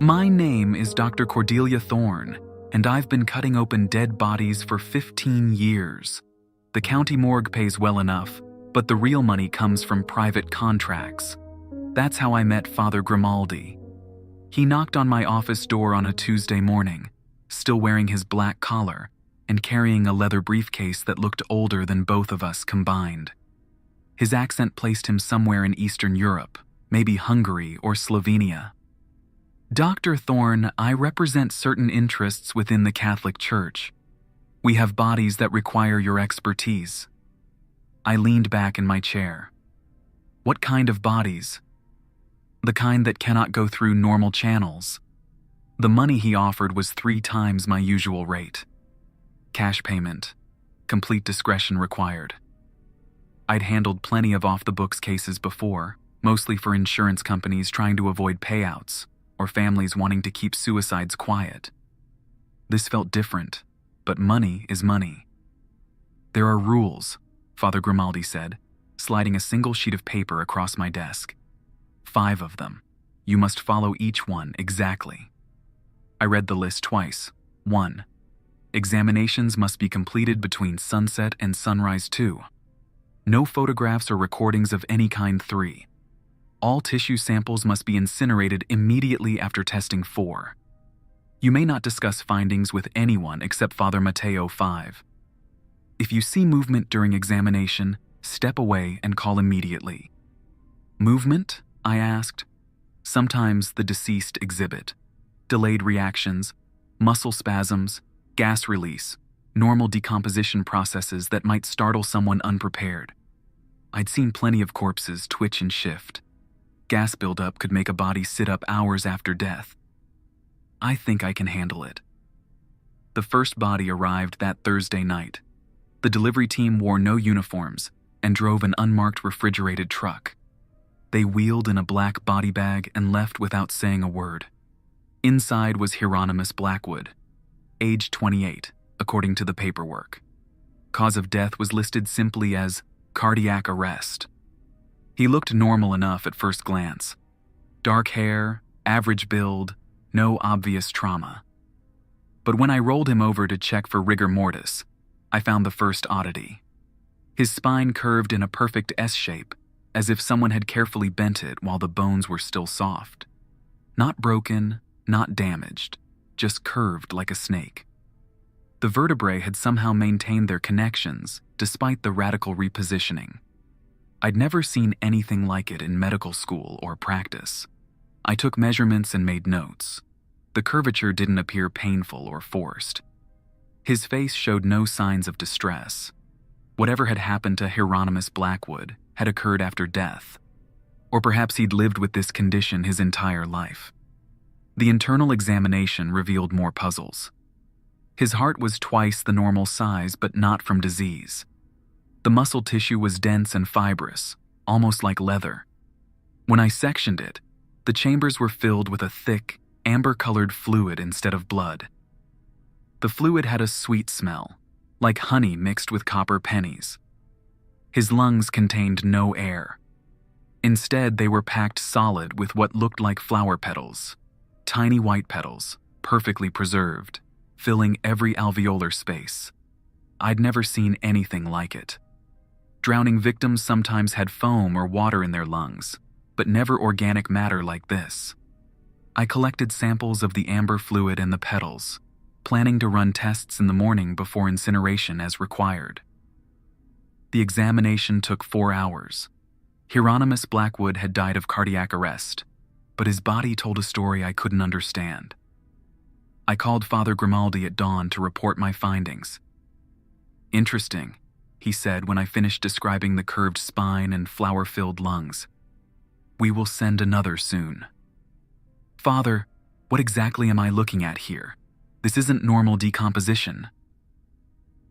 My name is Dr. Cordelia Thorne, and I've been cutting open dead bodies for 15 years. The county morgue pays well enough, but the real money comes from private contracts. That's how I met Father Grimaldi. He knocked on my office door on a Tuesday morning, still wearing his black collar and carrying a leather briefcase that looked older than both of us combined. His accent placed him somewhere in Eastern Europe, maybe Hungary or Slovenia. Dr. Thorne, I represent certain interests within the Catholic Church. We have bodies that require your expertise. I leaned back in my chair. What kind of bodies? The kind that cannot go through normal channels. The money he offered was 3 times my usual rate. Cash payment. Complete discretion required. I'd handled plenty of off-the-books cases before, mostly for insurance companies trying to avoid payouts or families wanting to keep suicides quiet. This felt different, but money is money. There are rules, Father Grimaldi said, sliding a single sheet of paper across my desk. 5 of them. You must follow each one exactly. I read the list twice. 1. Examinations must be completed between sunset and sunrise 2. No photographs or recordings of any kind 3. All tissue samples must be incinerated immediately after testing 4. You may not discuss findings with anyone except Father Matteo 5. If you see movement during examination, step away and call immediately. Movement? I asked. Sometimes the deceased exhibit delayed reactions, muscle spasms, gas release, normal decomposition processes that might startle someone unprepared. I'd seen plenty of corpses twitch and shift. Gas buildup could make a body sit up hours after death. I think I can handle it. The first body arrived that Thursday night. The delivery team wore no uniforms and drove an unmarked refrigerated truck. They wheeled in a black body bag and left without saying a word. Inside was Hieronymus Blackwood, age 28, according to the paperwork. Cause of death was listed simply as cardiac arrest. He looked normal enough at first glance. Dark hair, average build, no obvious trauma. But when I rolled him over to check for rigor mortis, I found the first oddity. His spine curved in a perfect S shape, as if someone had carefully bent it while the bones were still soft. Not broken, not damaged, just curved like a snake. The vertebrae had somehow maintained their connections despite the radical repositioning. I'd never seen anything like it in medical school or practice. I took measurements and made notes. The curvature didn't appear painful or forced. His face showed no signs of distress. Whatever had happened to Hieronymus Blackwood had occurred after death. Or perhaps he'd lived with this condition his entire life. The internal examination revealed more puzzles. His heart was twice the normal size, but not from disease. The muscle tissue was dense and fibrous, almost like leather. When I sectioned it, the chambers were filled with a thick, amber-colored fluid instead of blood. The fluid had a sweet smell, like honey mixed with copper pennies. His lungs contained no air. Instead, they were packed solid with what looked like flower petals. Tiny white petals, perfectly preserved, filling every alveolar space. I'd never seen anything like it. Drowning victims sometimes had foam or water in their lungs, but never organic matter like this. I collected samples of the amber fluid and the petals, planning to run tests in the morning before incineration as required. The examination took 4 hours. Hieronymus Blackwood had died of cardiac arrest, but his body told a story I couldn't understand. I called Father Grimaldi at dawn to report my findings. Interesting, he said when I finished describing the curved spine and flower-filled lungs. We will send another soon. Father, what exactly am I looking at here? This isn't normal decomposition.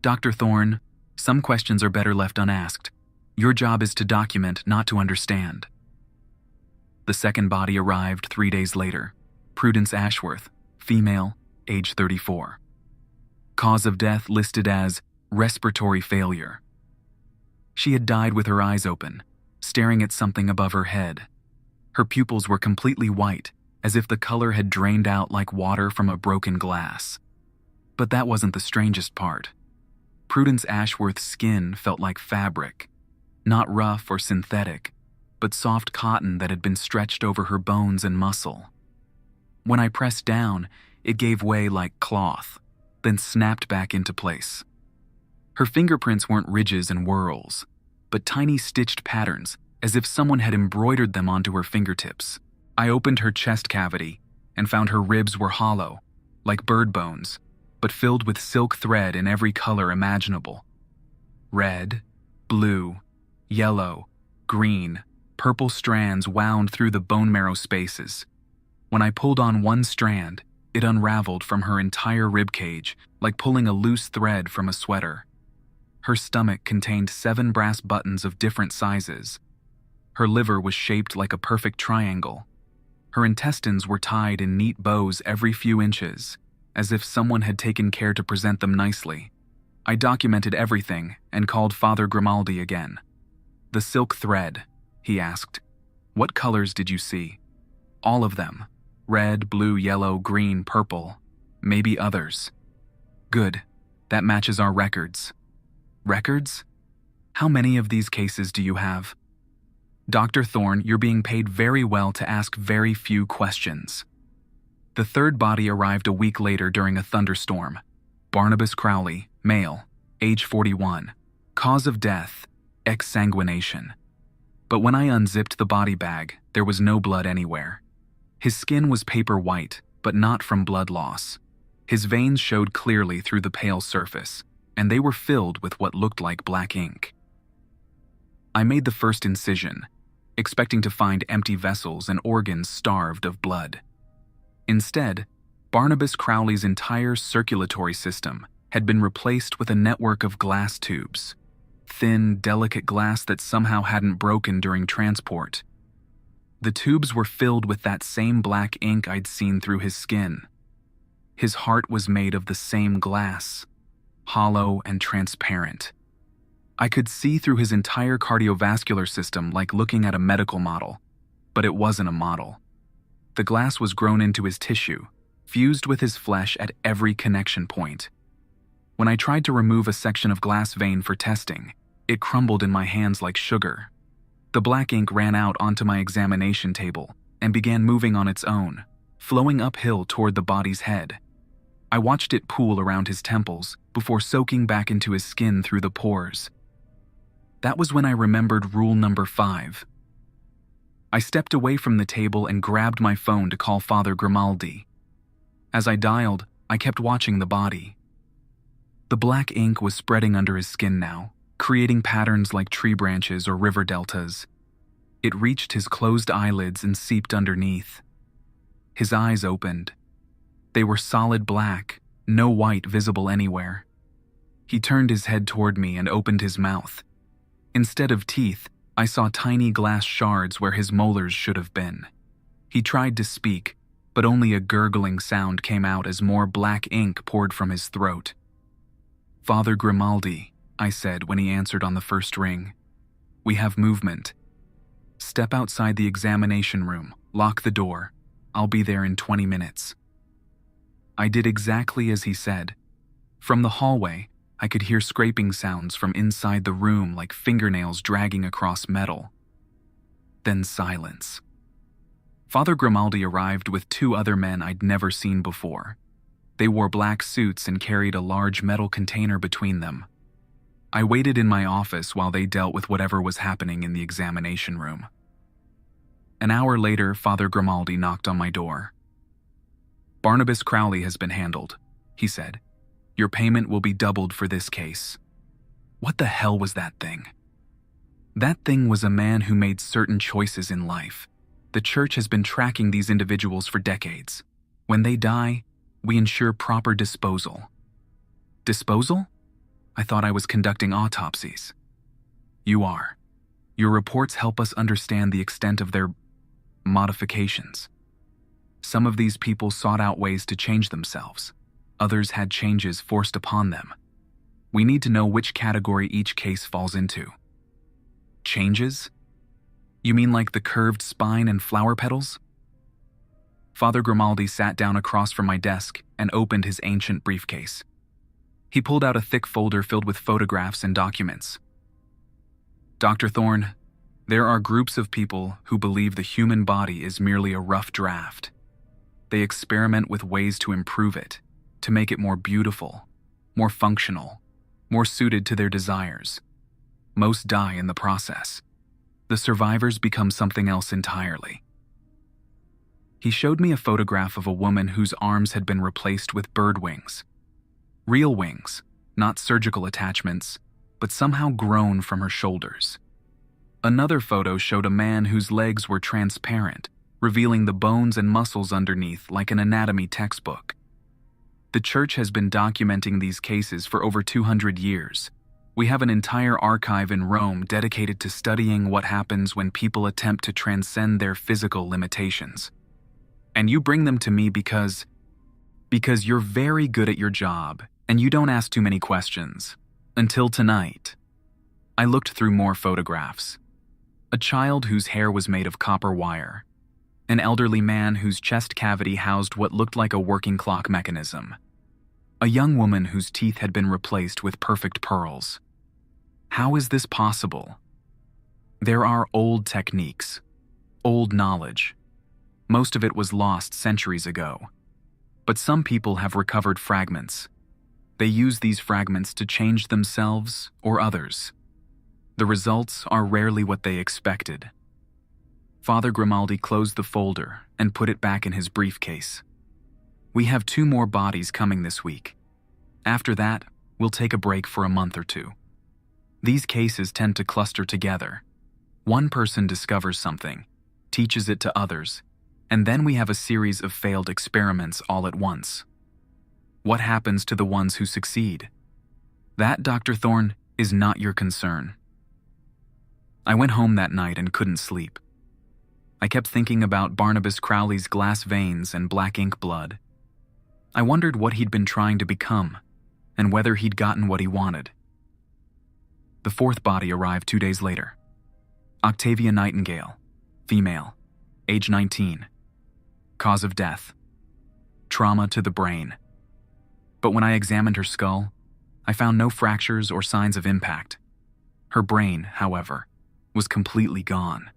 Dr. Thorne, some questions are better left unasked. Your job is to document, not to understand. The second body arrived 3 days later. Prudence Ashworth, female, age 34. Cause of death listed as respiratory failure. She had died with her eyes open, staring at something above her head. Her pupils were completely white, as if the color had drained out like water from a broken glass. But that wasn't the strangest part. Prudence Ashworth's skin felt like fabric, not rough or synthetic, but soft cotton that had been stretched over her bones and muscle. When I pressed down, it gave way like cloth, then snapped back into place. Her fingerprints weren't ridges and whorls, but tiny stitched patterns, as if someone had embroidered them onto her fingertips. I opened her chest cavity and found her ribs were hollow, like bird bones, but filled with silk thread in every color imaginable. Red, blue, yellow, green, purple strands wound through the bone marrow spaces. When I pulled on one strand, it unraveled from her entire ribcage, like pulling a loose thread from a sweater. Her stomach contained 7 brass buttons of different sizes. Her liver was shaped like a perfect triangle. Her intestines were tied in neat bows every few inches, as if someone had taken care to present them nicely. I documented everything and called Father Grimaldi again. "The silk thread," he asked. "What colors did you see?" "All of them. Red, blue, yellow, green, purple. Maybe others." "Good. That matches our records." "Records? How many of these cases do you have?" "Dr. Thorne, you're being paid very well to ask very few questions." The third body arrived a week later during a thunderstorm. Barnabas Crowley, male, age 41. Cause of death, exsanguination. But when I unzipped the body bag, there was no blood anywhere. His skin was paper white, but not from blood loss. His veins showed clearly through the pale surface, and they were filled with what looked like black ink. I made the first incision, expecting to find empty vessels and organs starved of blood. Instead, Barnabas Crowley's entire circulatory system had been replaced with a network of glass tubes. Thin, delicate glass that somehow hadn't broken during transport. The tubes were filled with that same black ink I'd seen through his skin. His heart was made of the same glass, hollow and transparent. I could see through his entire cardiovascular system like looking at a medical model, but it wasn't a model. The glass was grown into his tissue, fused with his flesh at every connection point. When I tried to remove a section of glass vein for testing, it crumbled in my hands like sugar. The black ink ran out onto my examination table and began moving on its own, flowing uphill toward the body's head. I watched it pool around his temples before soaking back into his skin through the pores. That was when I remembered rule number 5. I stepped away from the table and grabbed my phone to call Father Grimaldi. As I dialed, I kept watching the body. The black ink was spreading under his skin now, creating patterns like tree branches or river deltas. It reached his closed eyelids and seeped underneath. His eyes opened. They were solid black, no white visible anywhere. He turned his head toward me and opened his mouth. Instead of teeth, I saw tiny glass shards where his molars should have been. He tried to speak, but only a gurgling sound came out as more black ink poured from his throat. "Father Grimaldi," I said when he answered on the first ring. "We have movement. Step outside the examination room, lock the door. I'll be there in 20 minutes. I did exactly as he said. From the hallway, I could hear scraping sounds from inside the room like fingernails dragging across metal. Then silence. Father Grimaldi arrived with 2 other men I'd never seen before. They wore black suits and carried a large metal container between them. I waited in my office while they dealt with whatever was happening in the examination room. An hour later, Father Grimaldi knocked on my door. "Barnabas Crowley has been handled," he said. "Your payment will be doubled for this case." What the hell was that thing? That thing was a man who made certain choices in life. The church has been tracking these individuals for decades. When they die, we ensure proper disposal. Disposal? I thought I was conducting autopsies. You are. Your reports help us understand the extent of their modifications. Some of these people sought out ways to change themselves. Others had changes forced upon them. We need to know which category each case falls into. Changes? You mean like the curved spine and flower petals? Father Grimaldi sat down across from my desk and opened his ancient briefcase. He pulled out a thick folder filled with photographs and documents. Dr. Thorne, there are groups of people who believe the human body is merely a rough draft. They experiment with ways to improve it, to make it more beautiful, more functional, more suited to their desires. Most die in the process. The survivors become something else entirely. He showed me a photograph of a woman whose arms had been replaced with bird wings. Real wings, not surgical attachments, but somehow grown from her shoulders. Another photo showed a man whose legs were transparent, revealing the bones and muscles underneath like an anatomy textbook. The church has been documenting these cases for over 200 years. We have an entire archive in Rome dedicated to studying what happens when people attempt to transcend their physical limitations. And you bring them to me because you're very good at your job and you don't ask too many questions. Until tonight. I looked through more photographs. A child whose hair was made of copper wire. An elderly man whose chest cavity housed what looked like a working clock mechanism. A young woman whose teeth had been replaced with perfect pearls. How is this possible? There are old techniques, old knowledge. Most of it was lost centuries ago. But some people have recovered fragments. They use these fragments to change themselves or others. The results are rarely what they expected. Father Grimaldi closed the folder and put it back in his briefcase. We have 2 more bodies coming this week. After that, we'll take a break for a month or 2. These cases tend to cluster together. One person discovers something, teaches it to others, and then we have a series of failed experiments all at once. What happens to the ones who succeed? That, Dr. Thorne, is not your concern. I went home that night and couldn't sleep. I kept thinking about Barnabas Crowley's glass veins and black ink blood. I wondered what he'd been trying to become, and whether he'd gotten what he wanted. The 4th body arrived 2 days later. Octavia Nightingale, female, age 19. Cause of death: trauma to the brain. But when I examined her skull, I found no fractures or signs of impact. Her brain, however, was completely gone.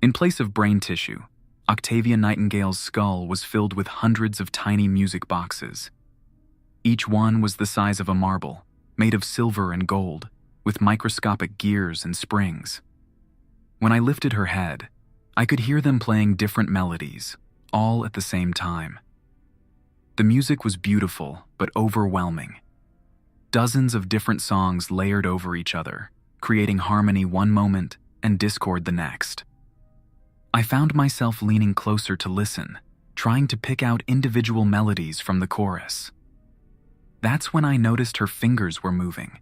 In place of brain tissue, Octavia Nightingale's skull was filled with hundreds of tiny music boxes. Each one was the size of a marble, made of silver and gold, with microscopic gears and springs. When I lifted her head, I could hear them playing different melodies, all at the same time. The music was beautiful but overwhelming. Dozens of different songs layered over each other, creating harmony one moment and discord the next. I found myself leaning closer to listen, trying to pick out individual melodies from the chorus. That's when I noticed her fingers were moving,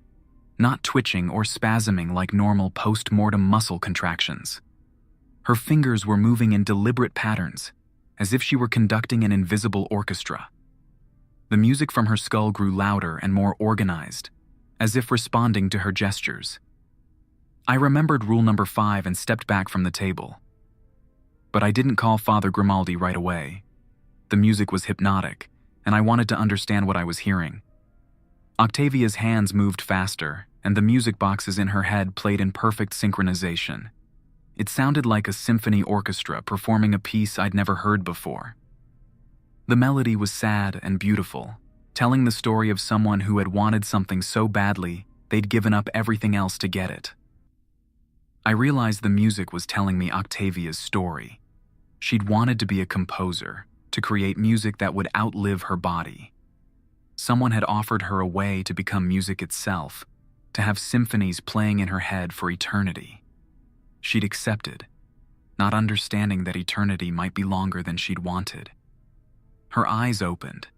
not twitching or spasming like normal post-mortem muscle contractions. Her fingers were moving in deliberate patterns, as if she were conducting an invisible orchestra. The music from her skull grew louder and more organized, as if responding to her gestures. I remembered rule number 5 and stepped back from the table. But I didn't call Father Grimaldi right away. The music was hypnotic, and I wanted to understand what I was hearing. Octavia's hands moved faster, and the music boxes in her head played in perfect synchronization. It sounded like a symphony orchestra performing a piece I'd never heard before. The melody was sad and beautiful, telling the story of someone who had wanted something so badly they'd given up everything else to get it. I realized the music was telling me Octavia's story. She'd wanted to be a composer, to create music that would outlive her body. Someone had offered her a way to become music itself, to have symphonies playing in her head for eternity. She'd accepted, not understanding that eternity might be longer than she'd wanted. Her eyes opened,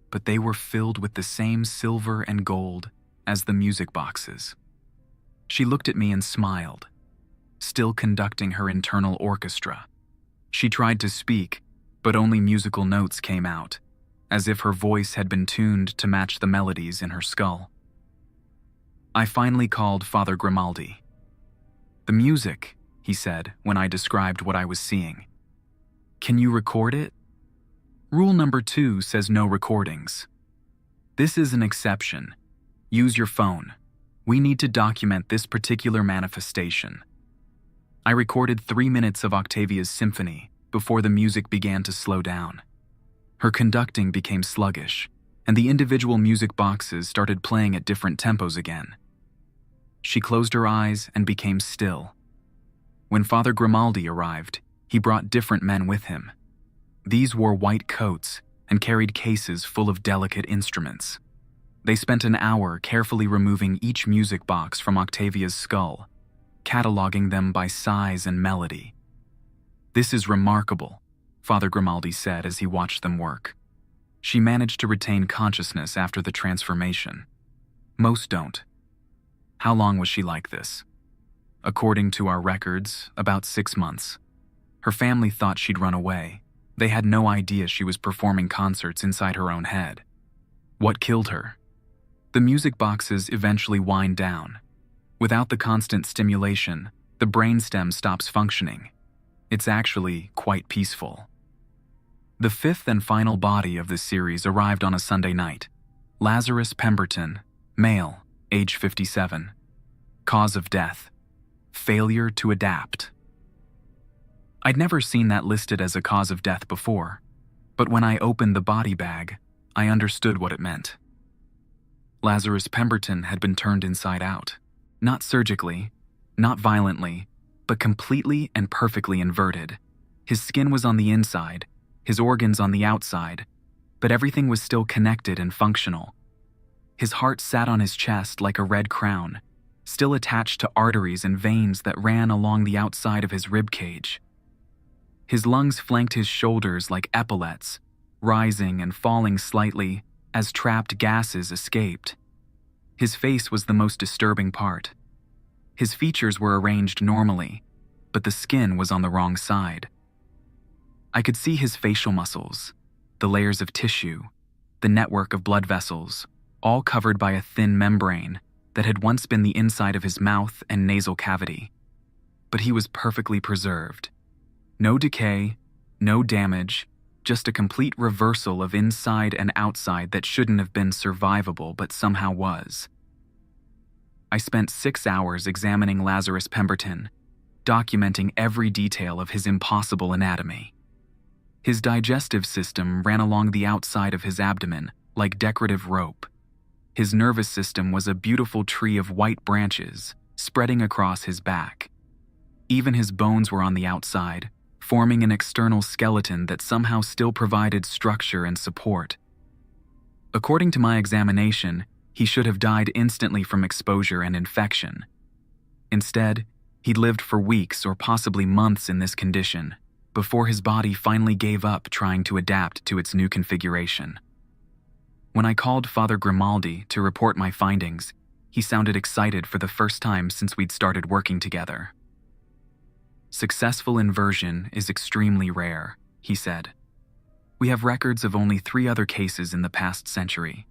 but they were filled with the same silver and gold as the music boxes. She looked at me and smiled, still conducting her internal orchestra. She tried to speak, but only musical notes came out, as if her voice had been tuned to match the melodies in her skull. I finally called Father Grimaldi. "The music," he said when I described what I was seeing. "Can you record it? Rule number 2 says no recordings. This is an exception. Use your phone. We need to document this particular manifestation. I recorded 3 minutes of Octavia's symphony before the music began to slow down. Her conducting became sluggish, and the individual music boxes started playing at different tempos again. She closed her eyes and became still. When Father Grimaldi arrived, he brought different men with him. These wore white coats and carried cases full of delicate instruments. They spent an hour carefully removing each music box from Octavia's skull, cataloging them by size and melody. "This is remarkable," Father Grimaldi said as he watched them work. "She managed to retain consciousness after the transformation. Most don't." "How long was she like this?" "According to our records, about 6 months. Her family thought she'd run away. They had no idea she was performing concerts inside her own head." "What killed her?" "The music boxes eventually wind down. Without the constant stimulation, the brainstem stops functioning. It's actually quite peaceful." The 5th and final body of this series arrived on a Sunday night. Lazarus Pemberton, male, age 57. Cause of death: failure to adapt. I'd never seen that listed as a cause of death before, but when I opened the body bag, I understood what it meant. Lazarus Pemberton had been turned inside out. Not surgically, not violently, but completely and perfectly inverted. His skin was on the inside, his organs on the outside, but everything was still connected and functional. His heart sat on his chest like a red crown, still attached to arteries and veins that ran along the outside of his rib cage. His lungs flanked his shoulders like epaulets, rising and falling slightly as trapped gases escaped. His face was the most disturbing part. His features were arranged normally, but the skin was on the wrong side. I could see his facial muscles, the layers of tissue, the network of blood vessels, all covered by a thin membrane that had once been the inside of his mouth and nasal cavity. But he was perfectly preserved. No decay, no damage, just a complete reversal of inside and outside that shouldn't have been survivable but somehow was. I spent 6 hours examining Lazarus Pemberton, documenting every detail of his impossible anatomy. His digestive system ran along the outside of his abdomen like decorative rope. His nervous system was a beautiful tree of white branches spreading across his back. Even his bones were on the outside, forming an external skeleton that somehow still provided structure and support. According to my examination, he should have died instantly from exposure and infection. Instead, he'd lived for weeks or possibly months in this condition, before his body finally gave up trying to adapt to its new configuration. When I called Father Grimaldi to report my findings, he sounded excited for the first time since we'd started working together. "Successful inversion is extremely rare," he said. "We have records of only 3 other cases in the past century.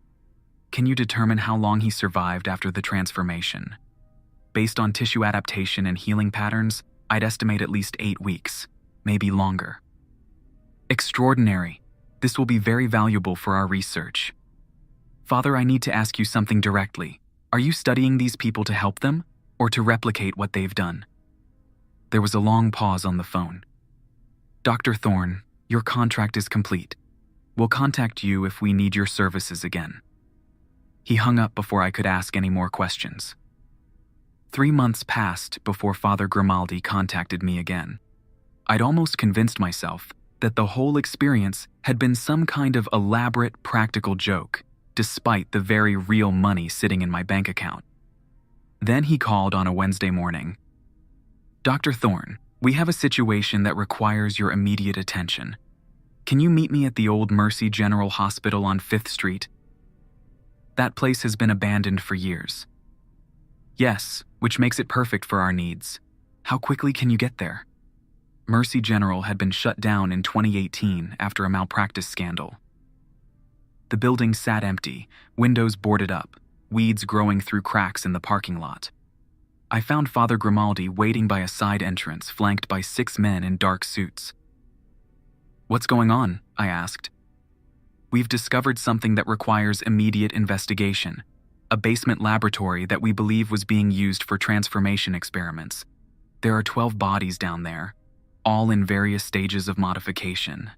Can you determine how long he survived after the transformation? Based on tissue adaptation and healing patterns, I'd estimate at least 8 weeks, maybe longer." "Extraordinary. This will be very valuable for our research. Father, I need to ask you something directly. Are you studying these people to help them, or to replicate what they've done?" There was a long pause on the phone. "Dr. Thorne, your contract is complete. We'll contact you if we need your services again." He hung up before I could ask any more questions. 3 months passed before Father Grimaldi contacted me again. I'd almost convinced myself that the whole experience had been some kind of elaborate practical joke, despite the very real money sitting in my bank account. Then he called on a Wednesday morning. "Dr. Thorne, we have a situation that requires your immediate attention. Can you meet me at the old Mercy General Hospital on 5th Street? That place has been abandoned for years." "Yes, which makes it perfect for our needs. How quickly can you get there?" Mercy General had been shut down in 2018 after a malpractice scandal. The building sat empty, windows boarded up, weeds growing through cracks in the parking lot. I found Father Grimaldi waiting by a side entrance flanked by 6 men in dark suits. "What's going on?" I asked. We've discovered something that requires immediate investigation. A basement laboratory that we believe was being used for transformation experiments. There are 12 bodies down there, all in various stages of modification.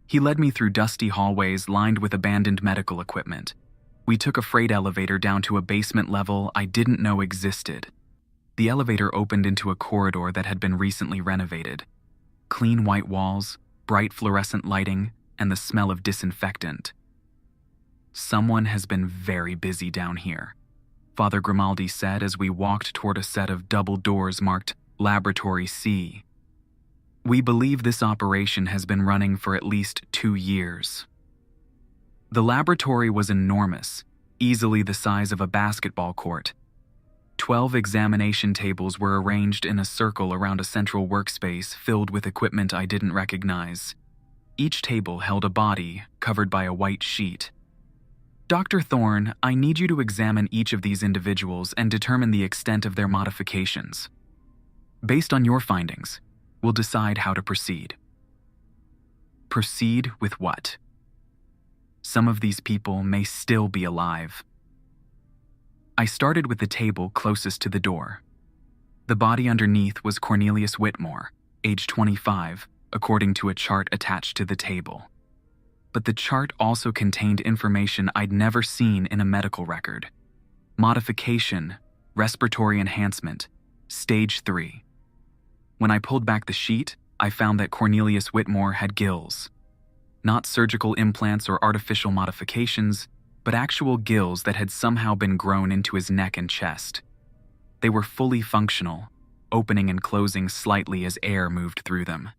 He led me through dusty hallways lined with abandoned medical equipment. We took a freight elevator down to a basement level I didn't know existed. The elevator opened into a corridor that had been recently renovated. Clean white walls, bright fluorescent lighting, and the smell of disinfectant. Someone has been very busy down here, Father Grimaldi said as we walked toward a set of double doors marked Laboratory C. We believe this operation has been running for at least 2 years. The laboratory was enormous, easily the size of a basketball court. 12 examination tables were arranged in a circle around a central workspace filled with equipment I didn't recognize. Each table held a body covered by a white sheet. Dr. Thorne, I need you to examine each of these individuals and determine the extent of their modifications. Based on your findings, we'll decide how to proceed. Proceed with what? Some of these people may still be alive. I started with the table closest to the door. The body underneath was Cornelius Whitmore, age 25, according to a chart attached to the table. But the chart also contained information I'd never seen in a medical record. Modification, respiratory enhancement, stage 3. When I pulled back the sheet, I found that Cornelius Whitmore had gills. Not surgical implants or artificial modifications, but actual gills that had somehow been grown into his neck and chest. They were fully functional, opening and closing slightly as air moved through them.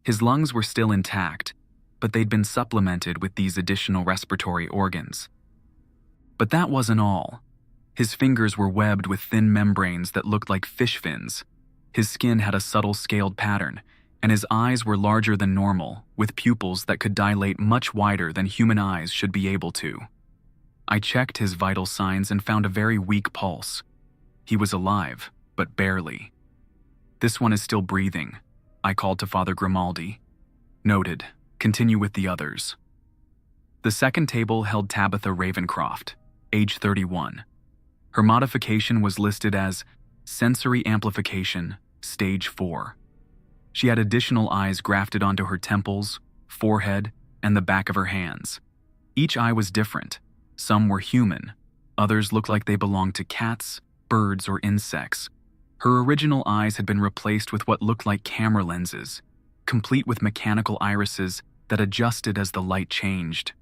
His lungs were still intact, but they'd been supplemented with these additional respiratory organs. But that wasn't all. His fingers were webbed with thin membranes that looked like fish fins. His skin had a subtle scaled pattern, and his eyes were larger than normal, with pupils that could dilate much wider than human eyes should be able to. I checked his vital signs and found a very weak pulse. He was alive, but barely. This one is still breathing, I called to Father Grimaldi. Noted. Continue with the others. The second table held Tabitha Ravencroft, age 31. Her modification was listed as sensory amplification, stage 4. She had additional eyes grafted onto her temples, forehead, and the back of her hands. Each eye was different. Some were human. Others looked like they belonged to cats, birds, or insects. Her original eyes had been replaced with what looked like camera lenses, complete with mechanical irises that adjusted as the light changed.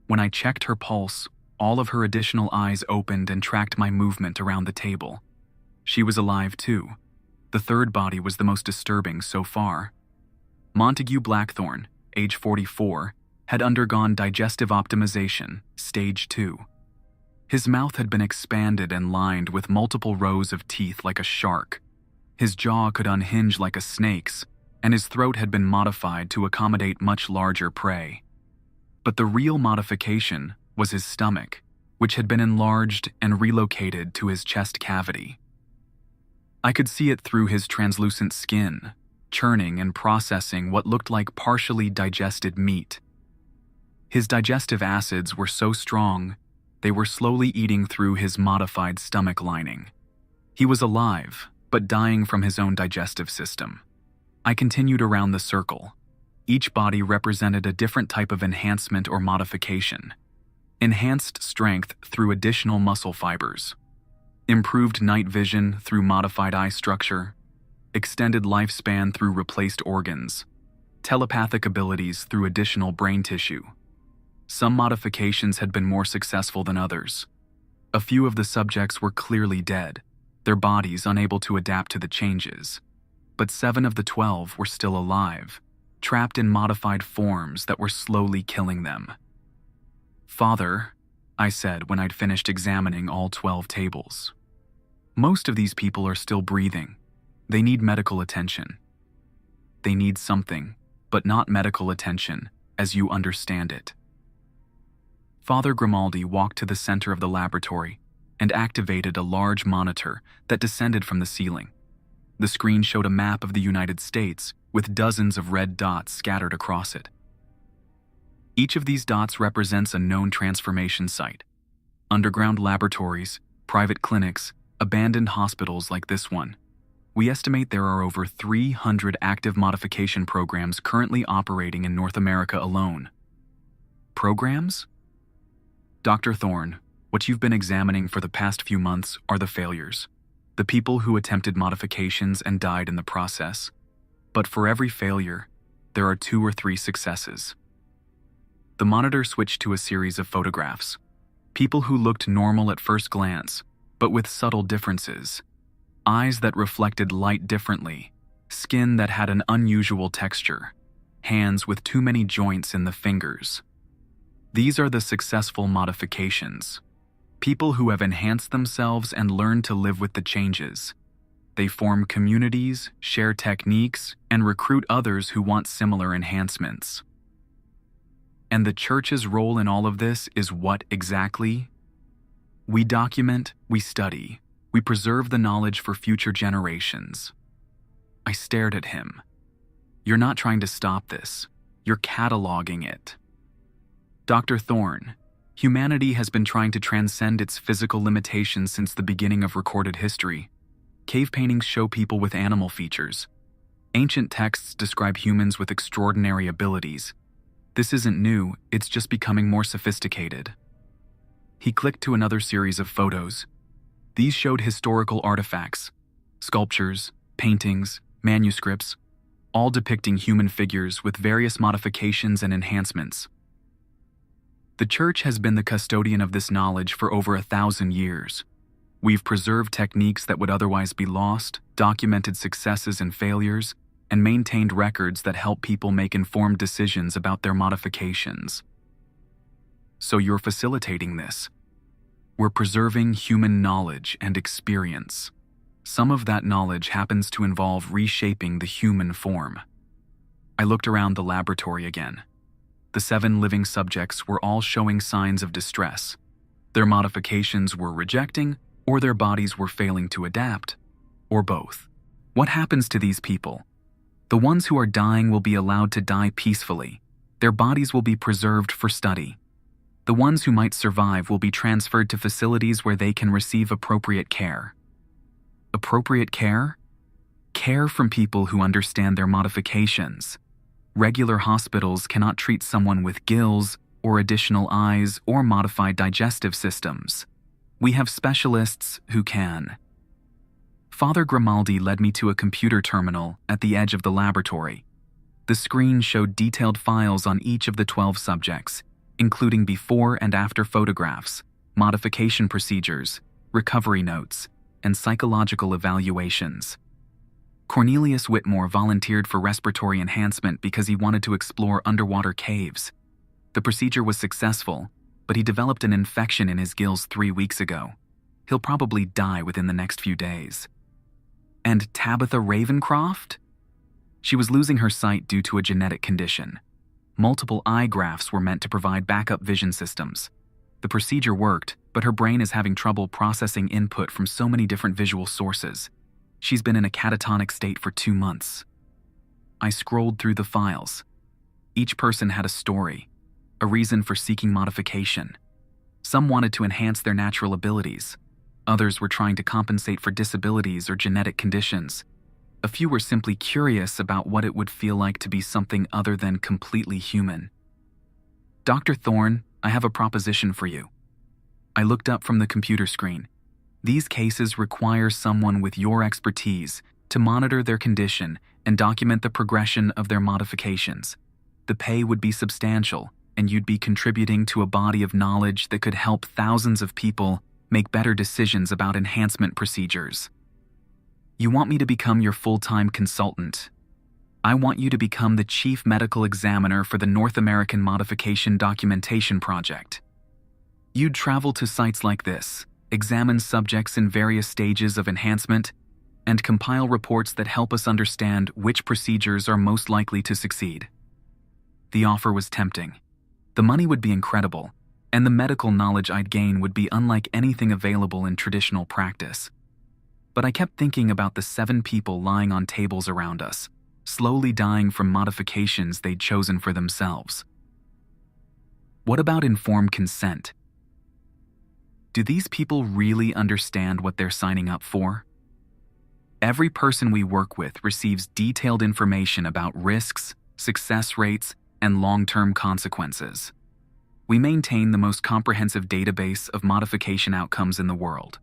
When I checked her pulse, all of her additional eyes opened and tracked my movement around the table. She was alive too. The third body was the most disturbing so far. Montague Blackthorne, age 44, had undergone digestive optimization, stage 2. His mouth had been expanded and lined with multiple rows of teeth like a shark. His jaw could unhinge like a snake's, and his throat had been modified to accommodate much larger prey. But the real modification was his stomach, which had been enlarged and relocated to his chest cavity. I could see it through his translucent skin, churning and processing what looked like partially digested meat. His digestive acids were so strong, they were slowly eating through his modified stomach lining. He was alive, but dying from his own digestive system. I continued around the circle. Each body represented a different type of enhancement or modification. Enhanced strength through additional muscle fibers. Improved night vision through modified eye structure. Extended lifespan through replaced organs. Telepathic abilities through additional brain tissue. Some modifications had been more successful than others. A few of the subjects were clearly dead, their bodies unable to adapt to the changes. But 7 of the 12 were still alive, trapped in modified forms that were slowly killing them. "Father," I said when I'd finished examining all 12 tables. "Most of these people are still breathing. They need medical attention. They need something, but not medical attention, as you understand it." Father Grimaldi walked to the center of the laboratory and activated a large monitor that descended from the ceiling. The screen showed a map of the United States with dozens of red dots scattered across it. Each of these dots represents a known transformation site. Underground laboratories, private clinics, abandoned hospitals like this one. We estimate there are over 300 active modification programs currently operating in North America alone. Programs? Dr. Thorne, what you've been examining for the past few months are the failures. The people who attempted modifications and died in the process. But for every failure, there are 2 or 3 successes. The monitor switched to a series of photographs. People who looked normal at first glance, but with subtle differences. Eyes that reflected light differently, skin that had an unusual texture, hands with too many joints in the fingers. These are the successful modifications. People who have enhanced themselves and learned to live with the changes. They form communities, share techniques, and recruit others who want similar enhancements. And the church's role in all of this is what exactly? We document, we study, we preserve the knowledge for future generations. I stared at him. You're not trying to stop this. You're cataloging it. Dr. Thorne, humanity has been trying to transcend its physical limitations since the beginning of recorded history. Cave paintings show people with animal features. Ancient texts describe humans with extraordinary abilities. This isn't new, it's just becoming more sophisticated. He clicked to another series of photos. These showed historical artifacts, sculptures, paintings, manuscripts, all depicting human figures with various modifications and enhancements. The church has been the custodian of this knowledge for over 1,000 years. We've preserved techniques that would otherwise be lost, documented successes and failures, and maintained records that help people make informed decisions about their modifications. So you're facilitating this. We're preserving human knowledge and experience. Some of that knowledge happens to involve reshaping the human form. I looked around the laboratory again. The 7 living subjects were all showing signs of distress. Their modifications were rejecting, or their bodies were failing to adapt, or both. What happens to these people? The ones who are dying will be allowed to die peacefully. Their bodies will be preserved for study. The ones who might survive will be transferred to facilities where they can receive appropriate care. Appropriate care? Care from people who understand their modifications. Regular hospitals cannot treat someone with gills, or additional eyes, or modified digestive systems. We have specialists who can. Father Grimaldi led me to a computer terminal at the edge of the laboratory. The screen showed detailed files on each of the 12 subjects, including before and after photographs, modification procedures, recovery notes, and psychological evaluations. Cornelius Whitmore volunteered for respiratory enhancement because he wanted to explore underwater caves. The procedure was successful, but he developed an infection in his gills 3 weeks ago. He'll probably die within the next few days. And Tabitha Ravencroft? She was losing her sight due to a genetic condition. Multiple eye grafts were meant to provide backup vision systems. The procedure worked, but her brain is having trouble processing input from so many different visual sources. She's been in a catatonic state for 2 months. I scrolled through the files. Each person had a story, a reason for seeking modification. Some wanted to enhance their natural abilities. Others were trying to compensate for disabilities or genetic conditions. A few were simply curious about what it would feel like to be something other than completely human. Dr. Thorne, I have a proposition for you. I looked up from the computer screen. These cases require someone with your expertise to monitor their condition and document the progression of their modifications. The pay would be substantial, and you'd be contributing to a body of knowledge that could help thousands of people make better decisions about enhancement procedures. You want me to become your full-time consultant. I want you to become the chief medical examiner for the North American Modification Documentation Project. You'd travel to sites like this, examine subjects in various stages of enhancement, and compile reports that help us understand which procedures are most likely to succeed. The offer was tempting. The money would be incredible, and the medical knowledge I'd gain would be unlike anything available in traditional practice. But I kept thinking about the 7 people lying on tables around us, slowly dying from modifications they'd chosen for themselves. What about informed consent? Do these people really understand what they're signing up for? Every person we work with receives detailed information about risks, success rates, and long-term consequences. We maintain the most comprehensive database of modification outcomes in the world.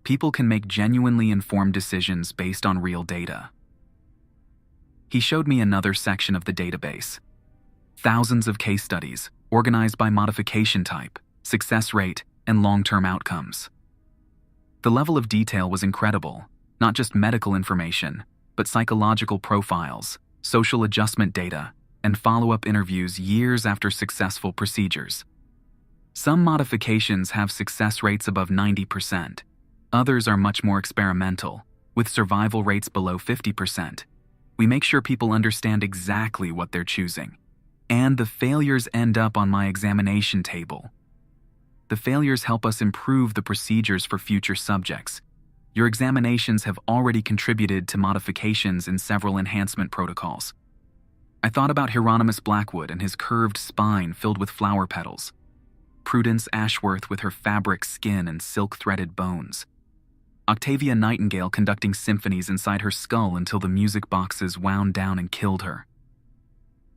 People can make genuinely informed decisions based on real data. He showed me another section of the database. Thousands of case studies, organized by modification type, success rate, and long-term outcomes. The level of detail was incredible, not just medical information, but psychological profiles, social adjustment data, and follow-up interviews years after successful procedures. Some modifications have success rates above 90%. Others are much more experimental, with survival rates below 50%. We make sure people understand exactly what they're choosing. And the failures end up on my examination table. The failures help us improve the procedures for future subjects. Your examinations have already contributed to modifications in several enhancement protocols. I thought about Hieronymus Blackwood and his curved spine filled with flower petals, Prudence Ashworth with her fabric skin and silk-threaded bones, Octavia Nightingale conducting symphonies inside her skull until the music boxes wound down and killed her.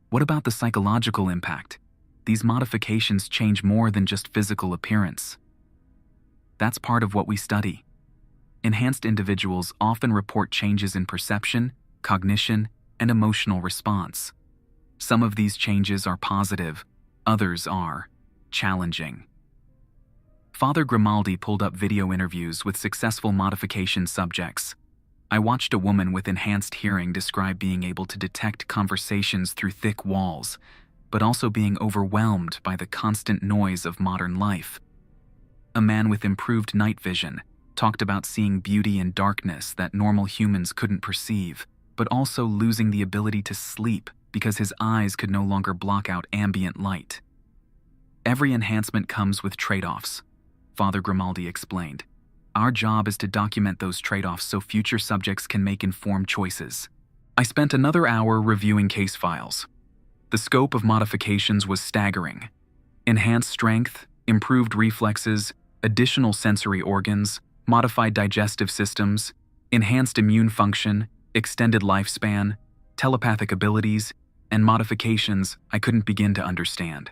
What about the psychological impact? These modifications change more than just physical appearance. That's part of what we study. Enhanced individuals often report changes in perception, cognition, and emotional response. Some of these changes are positive, others are challenging. Father Grimaldi pulled up video interviews with successful modification subjects. I watched a woman with enhanced hearing describe being able to detect conversations through thick walls, but also being overwhelmed by the constant noise of modern life. A man with improved night vision talked about seeing beauty in darkness that normal humans couldn't perceive, but also losing the ability to sleep because his eyes could no longer block out ambient light. Every enhancement comes with trade-offs, Father Grimaldi explained. Our job is to document those trade-offs so future subjects can make informed choices. I spent another hour reviewing case files. The scope of modifications was staggering. Enhanced strength, improved reflexes, additional sensory organs, modified digestive systems, enhanced immune function, extended lifespan, telepathic abilities, and modifications I couldn't begin to understand.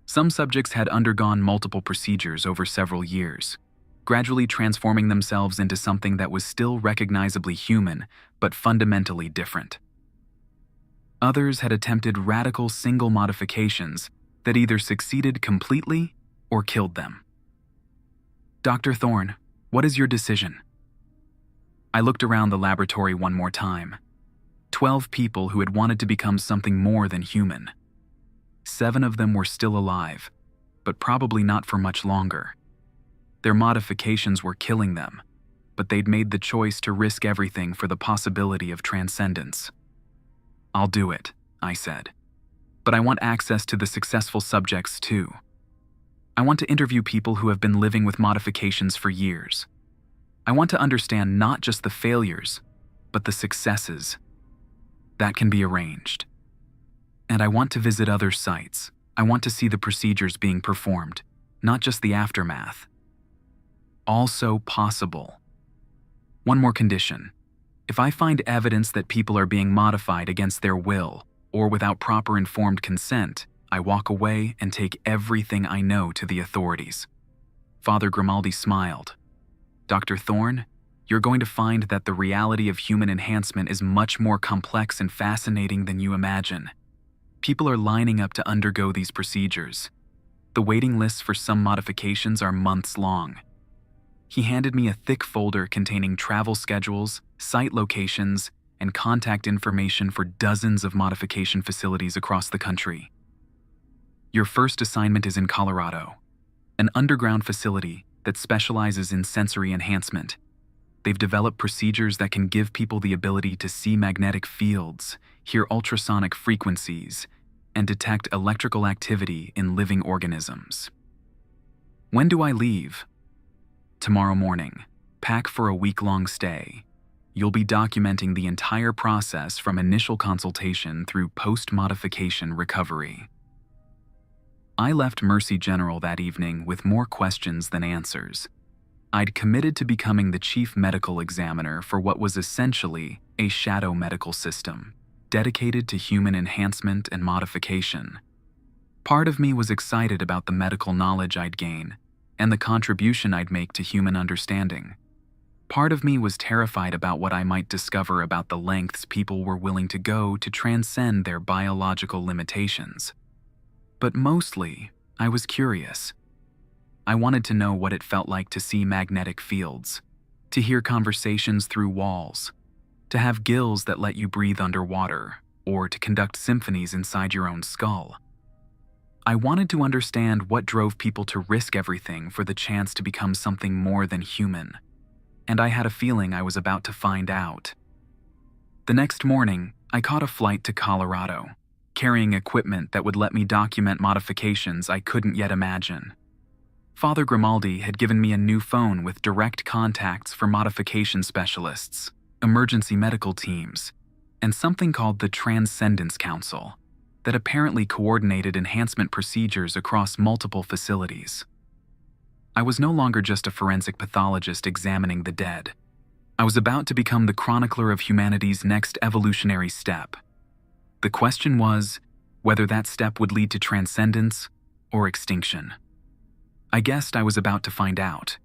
Some subjects had undergone multiple procedures over several years, gradually transforming themselves into something that was still recognizably human, but fundamentally different. Others had attempted radical single modifications that either succeeded completely or killed them. Dr. Thorne, what is your decision? I looked around the laboratory one more time. 12 people who had wanted to become something more than human. 7 of them were still alive, but probably not for much longer. Their modifications were killing them, but they'd made the choice to risk everything for the possibility of transcendence. I'll do it, I said. But I want access to the successful subjects too. I want to interview people who have been living with modifications for years. I want to understand not just the failures, but the successes. That can be arranged. And I want to visit other sites. I want to see the procedures being performed, not just the aftermath. Also possible. One more condition. If I find evidence that people are being modified against their will or without proper informed consent, I walk away and take everything I know to the authorities. Father Grimaldi smiled. Dr. Thorne, you're going to find that the reality of human enhancement is much more complex and fascinating than you imagine. People are lining up to undergo these procedures. The waiting lists for some modifications are months long. He handed me a thick folder containing travel schedules, site locations, and contact information for dozens of modification facilities across the country. Your first assignment is in Colorado, an underground facility that specializes in sensory enhancement. They've developed procedures that can give people the ability to see magnetic fields, hear ultrasonic frequencies, and detect electrical activity in living organisms. When do I leave? Tomorrow morning. Pack for a week-long stay. You'll be documenting the entire process from initial consultation through post-modification recovery. I left Mercy General that evening with more questions than answers. I'd committed to becoming the chief medical examiner for what was essentially a shadow medical system, dedicated to human enhancement and modification. Part of me was excited about the medical knowledge I'd gain and the contribution I'd make to human understanding. Part of me was terrified about what I might discover about the lengths people were willing to go to transcend their biological limitations. But mostly, I was curious. I wanted to know what it felt like to see magnetic fields, to hear conversations through walls, to have gills that let you breathe underwater, or to conduct symphonies inside your own skull. I wanted to understand what drove people to risk everything for the chance to become something more than human, and I had a feeling I was about to find out. The next morning, I caught a flight to Colorado, carrying equipment that would let me document modifications I couldn't yet imagine. Father Grimaldi had given me a new phone with direct contacts for modification specialists, emergency medical teams, and something called the Transcendence Council that apparently coordinated enhancement procedures across multiple facilities. I was no longer just a forensic pathologist examining the dead. I was about to become the chronicler of humanity's next evolutionary step. The question was whether that step would lead to transcendence or extinction. I guessed I was about to find out.